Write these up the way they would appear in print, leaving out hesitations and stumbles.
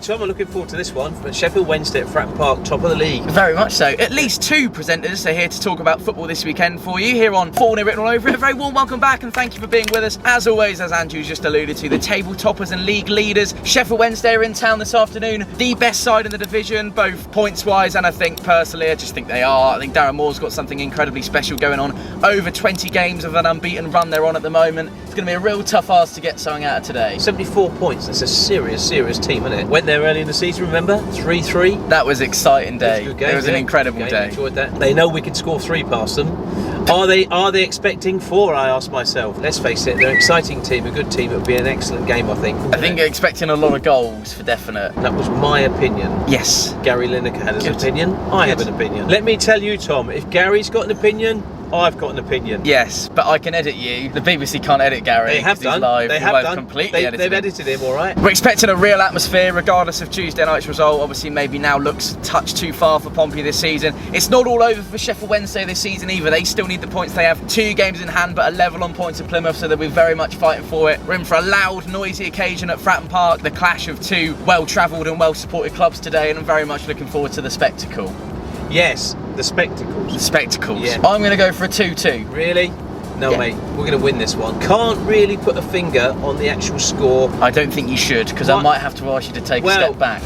Tom. I'm looking forward to this one. But Sheffield Wednesday at Fratton Park, top of the league. Very much so. At least two presenters are here to talk about football this weekend for you here on Fournilwrittenalloverit. A very warm welcome back and thank you for being with us. As always, as Andrew's just alluded to, the table toppers and league leaders. Sheffield Wednesday are in town this afternoon. The best side in the division, both points-wise and I think personally, I just think they are. I think Darren Moore's got something incredibly special going on. Over 20 games of an unbeaten run they're on at the moment. It's going to be a real tough ask to get something out of today. 74 points. That's a serious team, isn't it? Went there early in the season, remember? 3-3. That was an exciting day. It was a good game, it was an incredible day. I enjoyed that. They know we can score 3 past them. Are they expecting 4? I ask myself. Let's face it, they're an exciting team, a good team. It would be an excellent game, I think. I think they're expecting a lot of goals for definite. That was my opinion. Yes. Gary Lineker had his opinion. I have an opinion. Let me tell you, Tom, if Gary's got an opinion, I've got an opinion. Yes, but I can edit you. The BBC can't edit Gary. They have done. He's live. They have done. Completely edited They've edited him, all right. We're expecting a real atmosphere regardless of Tuesday night's result. Obviously, maybe now looks a touch too far for Pompey this season. It's not all over for Sheffield Wednesday this season either. They still need the points. They have 2 games in hand, but a level on points at Plymouth, so they'll be very much fighting for it. We're in for a loud, noisy occasion at Fratton Park. The clash of 2 well-travelled and well-supported clubs today, and I'm very much looking forward to the spectacle. Yes, the spectacles. The spectacles. Yeah. I'm going to go for a 2-2. Really? No, Yeah. mate, we're going to win this one. Can't really put a finger on the actual score. I don't think you should, because I might have to ask you to take a step back.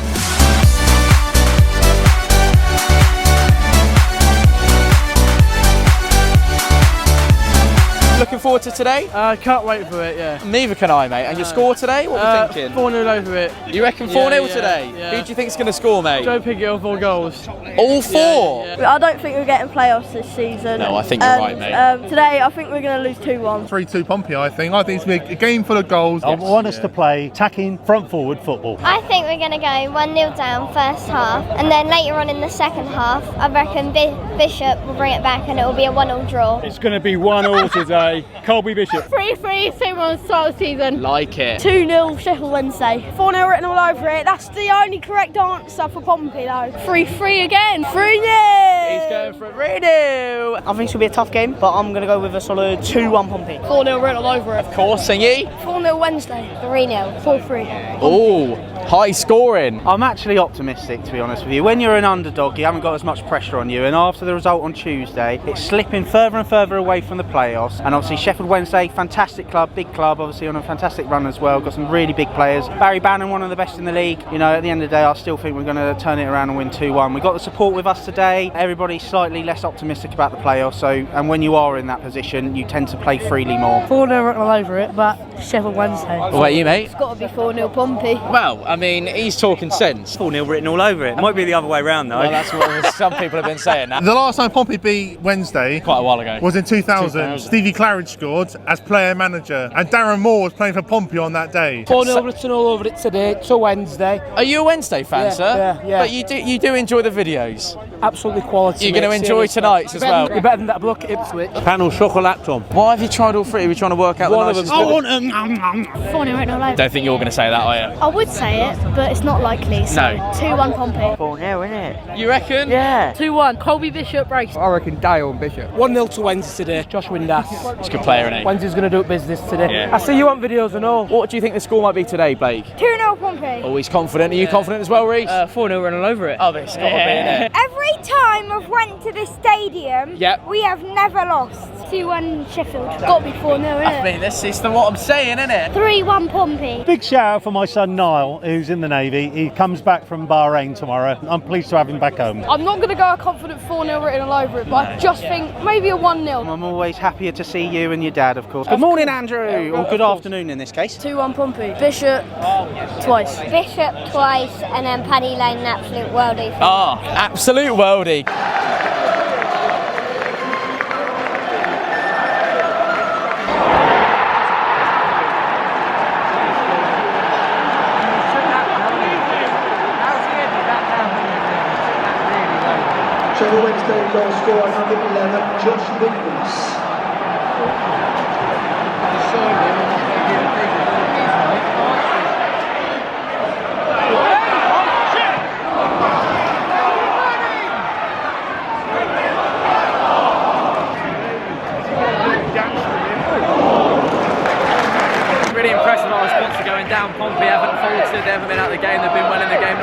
Looking forward to today? I can't wait for it, yeah. Neither can I, mate. And your score today? What are we thinking? 4-0 You reckon 4-0 yeah, today? yeah. Who do you think's going to score, mate? Joe Piggott on 4 goals. All 4? Yeah. I don't think we're getting playoffs this season. No, I think you're right, mate. Today, I think we're going to lose 2-1. 3-2 Pompey, I think. I think it's going to be a game full of goals. I want us to play attacking, front-forward football. I think we're going to go 1-0 down first half, and then later on in the second half, I reckon Bishop will bring it back and it will be a 1-1 draw. It's going to be 1-1 today. Colby Bishop. 3-3, same on start of the season. Like it. 2-0 Sheffield Wednesday. 4-0 written all over it. That's the only correct answer for Pompey though. 3-3 again. 3-0. He's going for a 3-0. I think it's going to be a tough game, but I'm going to go with a solid 2-1 Pompey. 4-0 written all over it. Of course, Singy. 4-0 Wednesday. 3-0. 4-3. Oh, high scoring. I'm actually optimistic, to be honest with you. When you're an underdog, you haven't got as much pressure on you, and after the result on Tuesday, it's slipping further and further away from the playoffs. And obviously Sheffield Wednesday, fantastic club, big club, obviously on a fantastic run as well. Got some really big players. Barry Bannon, one of the best in the league. You know, at the end of the day, I still think we're going to turn it around and win 2-1. We got the support with us today. Everybody's slightly less optimistic about the playoffs. So, and when you are in that position, you tend to play freely more. 4-0 written all over it, but Sheffield Wednesday. What about you, mate? It's got to be 4-0 Pompey. Well, I mean, he's talking sense. 4-0 written all over it. Might be the other way round though. Well, that's what some people have been saying now. The last time Pompey beat Wednesday Quite a while ago. was in 2000. Stevie Claridge scored as player-manager, and Darren Moore was playing for Pompey on that day. 4-0 written all over it today. It's a Wednesday. Are you a Wednesday fan, Yeah, sir? yeah. But you do enjoy the videos. Absolutely quality. You're going to enjoy tonight's as well. You're better than that bloke at Ipswich. Panel chocolate, Tom. Why have you tried all 3? We're trying to work out the nicest. I want them. 4-0 written all over. Don't think you're going to say that, are you? I would say it, but it's not likely. So No. 2-1 Pompey. 4-0, innit? You reckon? Yeah. 2-1 Colby Bishop race. I reckon Dale and Bishop. 1-0 to Wednesday today. Josh Windass. He's a good player, isn't he? Wednesday's going to do business today. Yeah. I see you on videos and all. What do you think the score might be today, Blake? 2-0 Pompey. Oh, he's confident. Are you confident as well, Reece? 4-0 running over it. Oh, it's got to be, innit? Every time I've went to the stadium, Yep. we have never lost. 2-1 Sheffield. Got to be 4-0, I innit? mean, this is what I'm saying, isn't it? 3-1 Pompey. Big shout out for my son Niall, who's in the Navy. He comes back from Bahrain tomorrow. I'm pleased to have him back home. I'm not going to go a confident 4-0 written all over it, but I just think maybe a 1-0. I'm always happier to see you and your dad, of course. Good morning, Andrew. Or good afternoon in this case. 2-1 Pompey. Bishop twice. Bishop twice, and then Paddy Lane, an absolute worldie. Ah, absolute worldie. Sheffield Wednesday goal scorer number 11, Josh Windass. Really impressive our response to going down. Pompey haven't faltered, they haven't been out of the game, they've been well in the game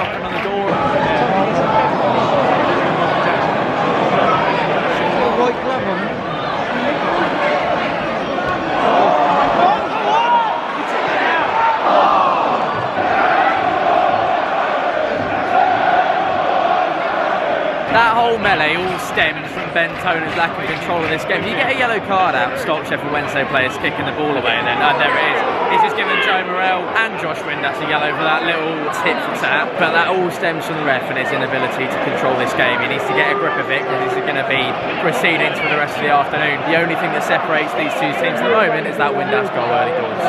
That whole melee all stems from Ben Toner's lack of control of this game. If you get a yellow card out, stop Sheffield Wednesday players kicking the ball away, and then there it is. He's just given Joe Morrell and Josh Windass a yellow for that little tit for tat. But that all stems from the ref and his inability to control this game. He needs to get a grip of it because this is going to be proceedings for the rest of the afternoon. The only thing that separates these two teams at the moment is that Windass goal early doors.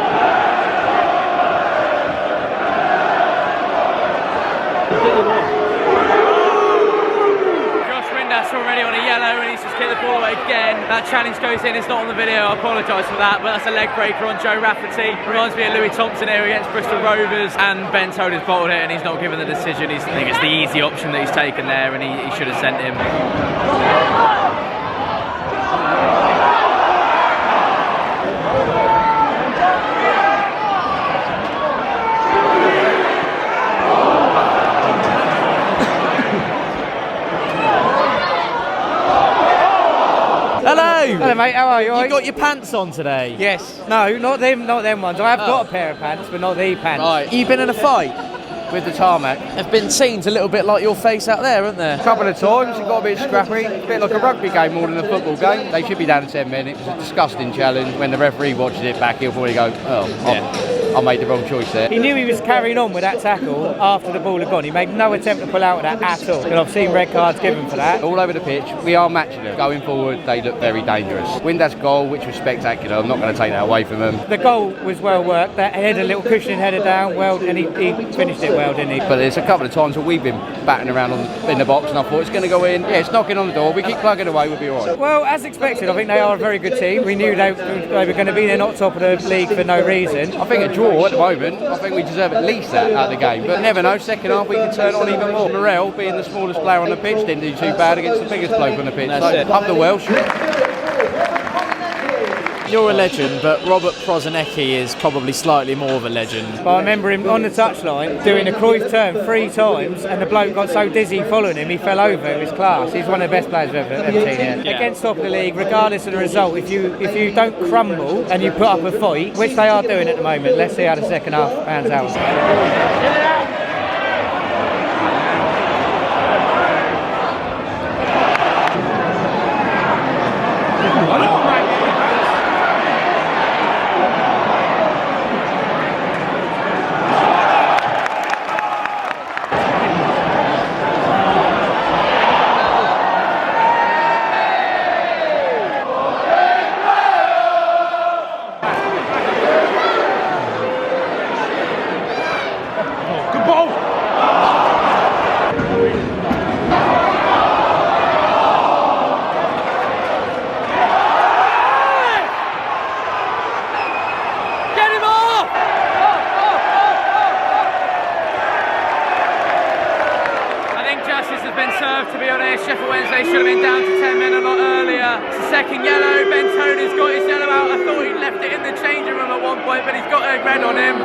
Already on a yellow, and he's just kicked the ball away again. That challenge goes in. It's not on the video, I apologise for that, but that's a leg breaker on Joe Rafferty. Reminds me of Louis Thompson here against Bristol Rovers, and Ben Toner's bottled it and he's not given the decision. I think it's the easy option that he's taken there, and he should have sent him. Hello mate, how are you? You got your pants on today? Yes. No, not them ones. I have got a pair of pants, but not the pants. Right. You been in a fight? With the tarmac. Have been scenes a little bit like your face out there, haven't there? A couple of times, it got a bit scrappy. A bit like a rugby game more than a football game. They should be down to 10 men. It was a disgusting challenge. When the referee watches it back, he'll probably go, I made the wrong choice there. He knew he was carrying on with that tackle after the ball had gone. He made no attempt to pull out of that at all. And I've seen red cards given for that. All over the pitch, we are matching them. Going forward, they look very dangerous. Windass goal, which was spectacular. I'm not going to take that away from them. The goal was well worked. That head, a little cushioning header down, well, and he finished it well, didn't he? But there's a couple of times where we've been batting around in the box and I thought it's going to go in. Yeah, it's knocking on the door. We keep plugging away, we'll be all right. Well, as expected, I think they are a very good team. We knew they were going to be. They're not top of the league for no reason. I think a draw at the moment, I think we deserve at least that out of the game. But never know, second half we can turn on even more. Morrell, being the smallest player on the pitch, didn't do too bad against the biggest bloke on the pitch. So up the Welsh. You're a legend, but Robert Prozinecki is probably slightly more of a legend. But I remember him on the touchline doing a Cruyff turn 3 times, and the bloke got so dizzy following him, he fell over. It was class. He's one of the best players I've ever seen here. Yeah. Against top of the league, regardless of the result, if you don't crumble and you put up a fight, which they are doing at the moment, let's see how the second half pans out. To be honest, Sheffield Wednesday should have been down to 10 men a lot earlier. It's the second yellow. Ben Toner's got his yellow out. I thought he'd left it in the changing room at one point, but he's got a red on him.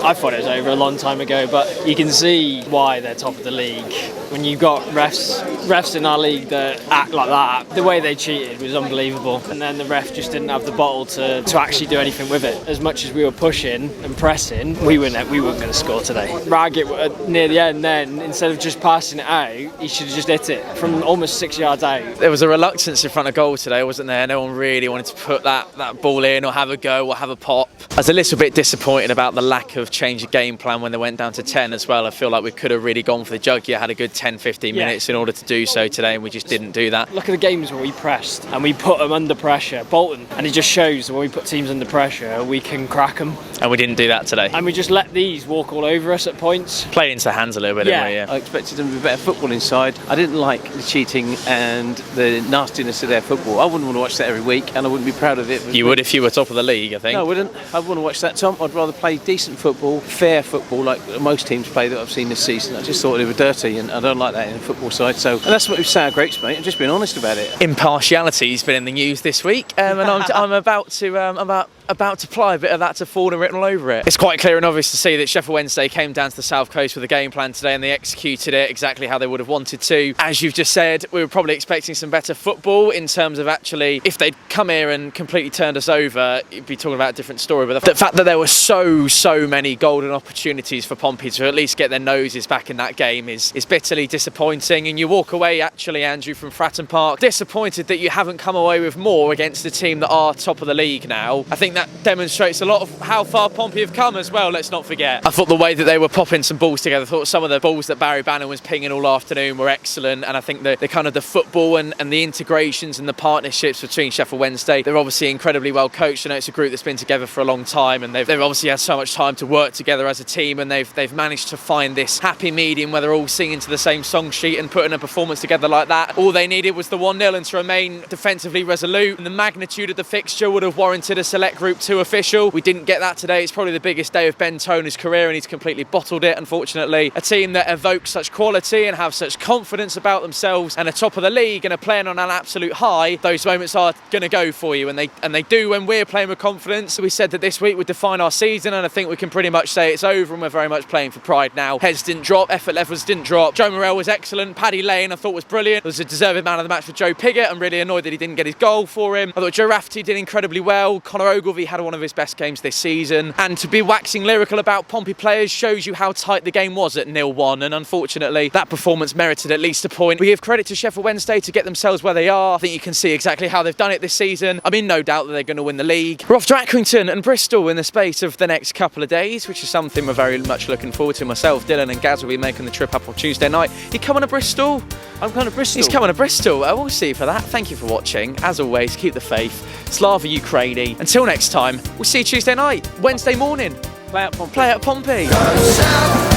I thought it was over a long time ago, but you can see why they're top of the league. When you've got refs in our league that act like that, the way they cheated was unbelievable. And then the ref just didn't have the bottle to actually do anything with it. As much as we were pushing and pressing, we weren't going to score today. Raggett near the end then, instead of just passing it out, he should have just hit it from almost 6 yards out. There was a reluctance in front of goal today, wasn't there? No one really wanted to put that ball in or have a go or have a pop. I was a little bit disappointed about the lack of change of game plan when they went down to 10 as well. I feel like we could have really gone for the jugular, had a good 10-15 minutes in order to do so today, and we just didn't do that. Look at the games where we pressed and we put them under pressure. Bolton, and it just shows that when we put teams under pressure, we can crack them. And we didn't do that today. And we just let these walk all over us at points. Played into their hands a little bit, didn't we? Yeah. I expected them to be better football inside. I didn't like the cheating and the nastiness of their football. I wouldn't want to watch that every week, and I wouldn't be proud of it. You would if you were top of the league, I think. No, I wouldn't. I wouldn't want to watch that, Tom. I'd rather play decent football, fair football like most teams play that I've seen this season. I just thought they were dirty, and I don't like that in the football side. So, and that's what we sour grapes, mate. I'm just being honest about it. Impartiality's been in the news this week, and I'm about to apply a bit of that to Ford and written all over it. It's quite clear and obvious to see that Sheffield Wednesday came down to the South Coast with a game plan today, and they executed it exactly how they would have wanted to. As you've just said, we were probably expecting some better football in terms of actually, if they'd come here and completely turned us over, you'd be talking about a different story. But the fact that there were so many golden opportunities for Pompey to at least get their noses back in that game is bitterly disappointing. And you walk away, actually, Andrew, from Fratton Park disappointed that you haven't come away with more against a team that are top of the league now. I think that demonstrates a lot of how far Pompey have come as well, let's not forget. I thought the way that they were popping some balls together, I thought some of the balls that Barry Bannon was pinging all afternoon were excellent, and I think the kind of the football and the integrations and the partnerships between Sheffield Wednesday, they're obviously incredibly well coached. I know it's a group that's been together for a long time, and they've obviously had so much time to work together as a team, and they've managed to find this happy medium where they're all singing to the same song sheet and putting a performance together like that. All they needed was the 1-0 and to remain defensively resolute, and the magnitude of the fixture would have warranted a select Group 2 official. We didn't get that today. It's probably the biggest day of Ben Toner's career, and he's completely bottled it, unfortunately. A team that evokes such quality and have such confidence about themselves and are top of the league and are playing on an absolute high, those moments are going to go for you, and they do when we're playing with confidence. We said that this week would define our season, and I think we can pretty much say it's over, and we're very much playing for pride now. Heads didn't drop, effort levels didn't drop. Joe Morrell was excellent. Paddy Lane I thought was brilliant. It was a deserving man of the match for Joe Pigott. I'm really annoyed that he didn't get his goal for him. I thought Joe Rafferty did incredibly well. Connor Ogilvie had one of his best games this season, and to be waxing lyrical about Pompey players shows you how tight the game was at 0-1, and unfortunately that performance merited at least a point. We give credit to Sheffield Wednesday to get themselves where they are. I think you can see exactly how they've done it this season. I'm in no doubt that they're going to win the league. We're off to Accrington and Bristol in the space of the next couple of days, which is something we're very much looking forward to. Myself, Dylan and Gaz will be making the trip up on Tuesday night. You coming to Bristol? I'm coming to Bristol. He's coming to Bristol. We'll see you for that. Thank you for watching. As always, keep the faith. Slava Ukraini. Until next time, we'll see you Tuesday night, Wednesday morning. Play at Pompey. Play at Pompey. Go south.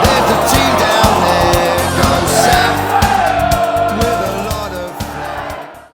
There's a team down there. Go south.